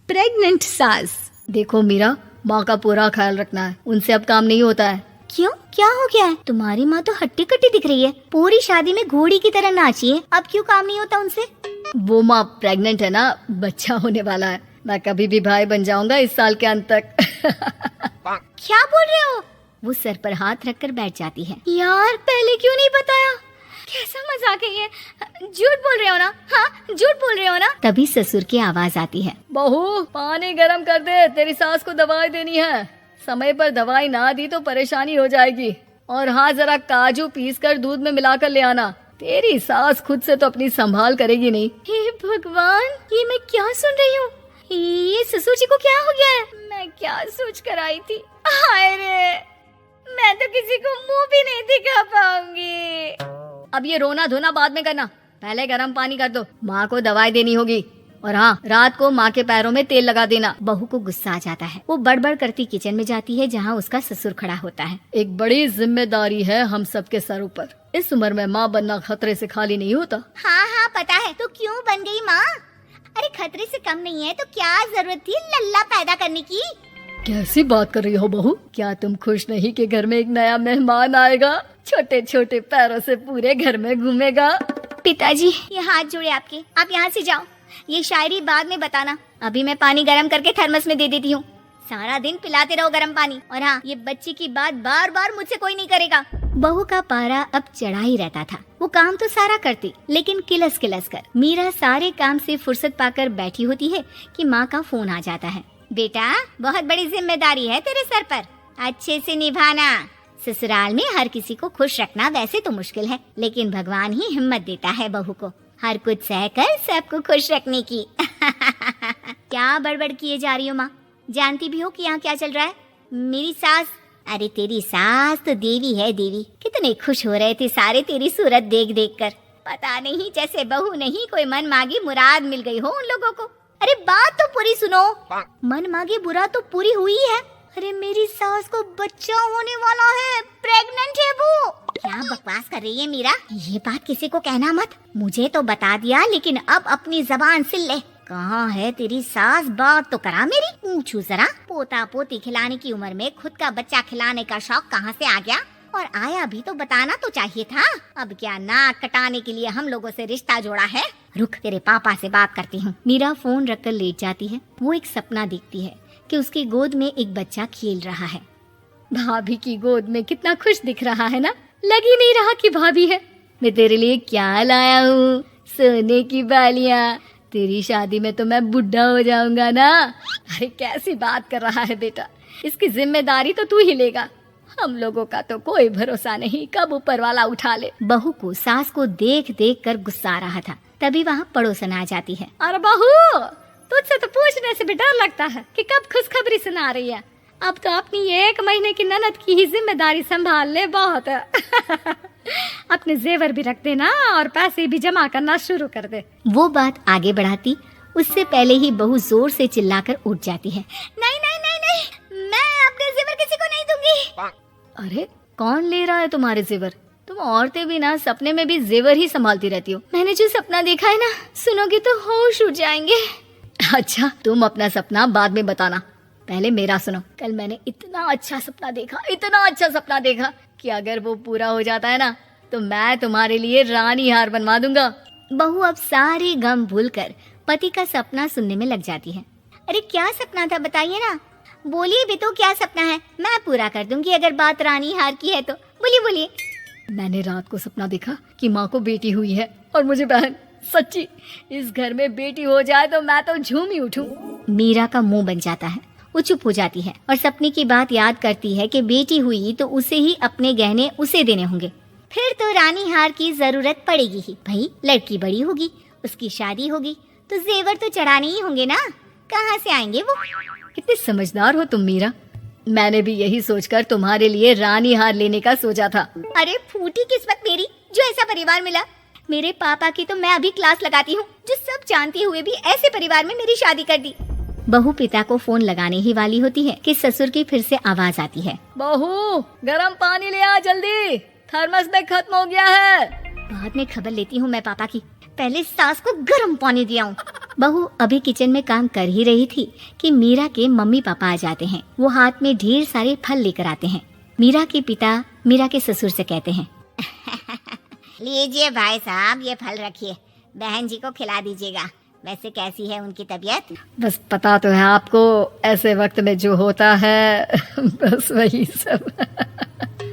Pregnant सास। देखो मीरा, माँ का पूरा ख्याल रखना है, उनसे अब काम नहीं होता है। क्यों, क्या हो गया है? तुम्हारी माँ तो हट्टी कट्टी दिख रही है, पूरी शादी में घोड़ी की तरह नाची है, अब क्यों काम नहीं होता उनसे? वो माँ प्रेग्नेंट है ना, बच्चा होने वाला है। मैं कभी भी भाई बन जाऊंगा इस साल के अंत तक। क्या बोल रहे हो? वो सर पर हाथ रखकर बैठ जाती है। यार, पहले क्यों नहीं बताया? कैसा मजाक है ये? झूठ बोल रहे हो ना? हाँ, झूठ बोल रहे हो ना? तभी ससुर की आवाज आती है। बहू, पानी गरम कर दे, तेरी सास को दवाई देनी है। समय पर दवाई ना दी तो परेशानी हो जाएगी। और हाँ, जरा काजू पीस कर दूध में मिलाकर ले आना। तेरी सास खुद से तो अपनी संभाल करेगी नहीं। हे भगवान, ये मैं क्या सुन रही हूँ? ये ससुर जी को क्या हो गया है? मैं क्या सोच कर आई थी? हाय रे, मैं तो किसी को मुंह भी नहीं दिखा पाऊंगी। अब ये रोना धोना बाद में करना, पहले गर्म पानी कर दो, माँ को दवाई देनी होगी। और हाँ, रात को माँ के पैरों में तेल लगा देना। बहू को गुस्सा आ जाता है, वो बड़बड़ करती किचन में जाती है जहाँ उसका ससुर खड़ा होता है। एक बड़ी जिम्मेदारी है हम सबके सर ऊपर। इस उम्र में माँ बनना खतरे से खाली नहीं होता। हाँ हाँ पता है, तो क्यों बन गई माँ? अरे खतरे से कम नहीं है तो क्या जरूरत थी लल्ला पैदा करने की? कैसी बात कर रही हो बहू? क्या तुम खुश नहीं कि घर में एक नया मेहमान आएगा, छोटे छोटे पैरों से पूरे घर में घूमेगा? पिताजी, ये हाथ जोड़े आपके, आप यहाँ से जाओ। ये शायरी बाद में बताना, अभी मैं पानी गरम करके थर्मस में दे देती हूँ। सारा दिन पिलाते रहो गरम पानी। और हाँ, ये बच्ची की बात बार बार मुझसे कोई नहीं करेगा। बहू का पारा अब चढ़ा ही रहता था। वो काम तो सारा करती, लेकिन किलस किलस कर। मीरा सारे काम से फुर्सत पाकर बैठी होती है कि माँ का फोन आ जाता है। बेटा, बहुत बड़ी जिम्मेदारी है तेरे सर पर, अच्छे से निभाना। ससुराल में हर किसी को खुश रखना वैसे तो मुश्किल है, लेकिन भगवान ही हिम्मत देता है बहू को हर कुछ सहकर सबको खुश रखने की। क्या बड़बड़ किए जा रही हो माँ? जानती भी हो कि यहाँ क्या चल रहा है? मेरी सास, अरे तेरी सास तो देवी है देवी। कितने खुश हो रहे थे सारे तेरी सूरत देख देख कर। पता नहीं जैसे बहू नहीं कोई मन मांगी मुराद मिल गई हो उन लोगों को। अरे बात तो पूरी सुनो। मन मांगी मुराद तो पूरी हुई है। अरे मेरी सास को बच्चा होने वाला है, प्रेग्नेंट है वो। क्या बकवास कर रही है मीरा? ये बात किसी को कहना मत। मुझे तो बता दिया, लेकिन अब अपनी जबान सिल ले। कहाँ है तेरी सास? बात तो करा मेरी। पूछू जरा, पोता पोती खिलाने की उम्र में खुद का बच्चा खिलाने का शौक कहाँ से आ गया? और आया भी तो बताना तो चाहिए था। अब क्या नाक कटाने के लिए हम लोगों से रिश्ता जोड़ा है? रुक, तेरे पापा से बात करती हूँ। मीरा फोन रखकर लेट जाती है। वो एक सपना देखती है कि उसकी गोद में एक बच्चा खेल रहा है। भाभी की गोद में कितना खुश दिख रहा है ना? लग ही नहीं रहा कि भाभी है। मैं तेरे लिए क्या लाया हूँ, सोने की बालियाँ। तेरी शादी में तो मैं बुढ़ा हो जाऊंगा ना। अरे कैसी बात कर रहा है बेटा, इसकी जिम्मेदारी तो तू ही लेगा। हम लोगों का तो कोई भरोसा नहीं, कब ऊपर वाला उठा ले। बहू को सास को देख देख कर गुस्सा आ रहा था। तभी वहाँ पड़ोसन आ जाती है। अरे बहू, तुझसे तो पूछने से भी डर लगता है कि कब खुशखबरी सुना रही है। अब तो अपनी 1 महीने की ननद की ही जिम्मेदारी संभाल ले, बहुत है। अपने जेवर भी रख देना और पैसे भी जमा करना शुरू कर दे। वो बात आगे बढ़ाती उससे पहले ही बहू जोर से चिल्लाकर उठ जाती है। नहीं नहीं नहीं नहीं, मैं अपने जेवर किसी को नहीं दूंगी। अरे कौन ले रहा है तुम्हारे जेवर? तुम औरतें भी ना सपने में भी जेवर ही संभालती रहती हो। मैंने जो सपना देखा है ना, सुनोगे तो होश उड़ जाएंगे। अच्छा, तुम अपना सपना बाद में बताना, पहले मेरा सुनो। कल मैंने इतना अच्छा सपना देखा, इतना अच्छा सपना देखा कि अगर वो पूरा हो जाता है ना तो मैं तुम्हारे लिए रानी हार बनवा दूंगा। बहू अब सारे गम भूलकर पति का सपना सुनने में लग जाती है। अरे क्या सपना था, बताइए ना। बोलिए भी तो, क्या सपना है? मैं पूरा कर दूंगी अगर बात रानी हार की है तो। बोलिए बोलिए। मैंने रात को सपना देखा कि माँ को बेटी हुई है और मुझे बहन। सच्ची, इस घर में बेटी हो जाए तो मैं तो झूम ही उठूं। मीरा का मुंह बन जाता है। वो चुप हो जाती है और सपने की बात याद करती है कि बेटी हुई तो उसे ही अपने गहने उसे देने होंगे। फिर तो रानी हार की जरूरत पड़ेगी ही। भाई लड़की बड़ी होगी, उसकी शादी होगी तो जेवर तो चढ़ाने ही होंगे ना। कहाँ से आएंगे वो? कितने समझदार हो तुम मीरा। मैंने भी यही सोचकर तुम्हारे लिए रानी हार लेने का सोचा था। अरे फूटी किस्मत मेरी जो ऐसा परिवार मिला। मेरे पापा की तो मैं अभी क्लास लगाती हूँ, जो सब जानते हुए भी ऐसे परिवार में मेरी शादी कर दी। बहू पिता को फोन लगाने ही वाली होती है कि ससुर की फिर से आवाज आती है। बहू, गरम पानी ले आ जल्दी, थर्मस में खत्म हो गया है। बाद में खबर लेती हूँ मैं पापा की, पहले सास को गर्म पानी दिया हूँ। बहू अभी किचन में काम कर ही रही थी कि मीरा के मम्मी पापा आ जाते हैं। वो हाथ में ढेर सारे फल लेकर आते हैं। मीरा के पिता मीरा के ससुर से कहते हैं, लीजिए भाई साहब, ये फल रखिए, बहन जी को खिला दीजिएगा। वैसे कैसी है उनकी तबीयत? बस पता तो है आपको, ऐसे वक्त में जो होता है बस वही सब।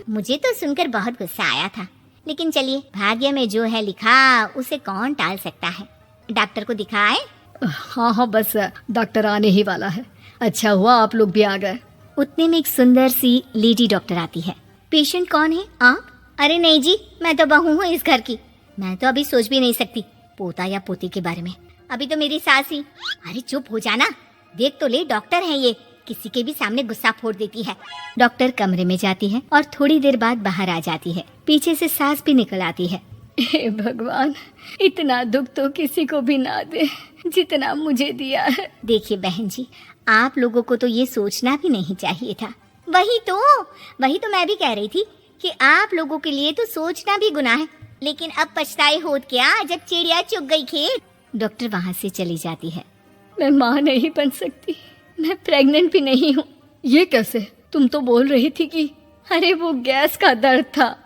मुझे तो सुनकर बहुत गुस्सा आया था, लेकिन चलिए, भाग्य में जो है लिखा उसे कौन टाल सकता है। डॉक्टर को दिखाए? हाँ, बस डॉक्टर आने ही वाला है। अच्छा हुआ आप लोग भी आ गए। उतने में एक सुंदर सी लेडी डॉक्टर आती है। पेशेंट कौन है आप? अरे नहीं जी, मैं तो बहू हूँ इस घर की। मैं तो अभी सोच भी नहीं सकती पोता या पोती के बारे में। अभी तो मेरी सास ही। अरे चुप हो जाना, देख तो ले, डॉक्टर है ये, किसी के भी सामने गुस्सा फोड़ देती है। डॉक्टर कमरे में जाती है और थोड़ी देर बाद बाहर आ जाती है। पीछे से सास भी निकल आती है। हे भगवान, इतना दुख तो किसी को भी ना दे जितना मुझे दिया है। देखिए बहन जी, आप लोगों को तो ये सोचना भी नहीं चाहिए था। वही तो मैं भी कह रही थी कि आप लोगों के लिए तो सोचना भी गुनाह है, लेकिन अब पछताए होत क्या जब चिड़िया चुग गई खेत। डॉक्टर वहाँ से चली जाती है। मैं माँ नहीं बन सकती, मैं प्रेग्नेंट भी नहीं हूँ। ये कैसे? तुम तो बोल रही थी कि अरे वो गैस का दर्द था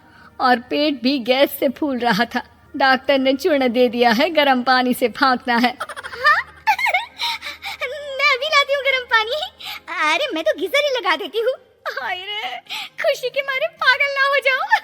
और पेट भी गैस से फूल रहा था। डॉक्टर ने चूर्ण दे दिया है, गर्म पानी से फाँकना है। मैं अभी लाती हूँ गर्म पानी। अरे मैं तो गीजर ही लगा देती हूँ। हाय रे, खुशी के मारे पागल ना हो जाओ।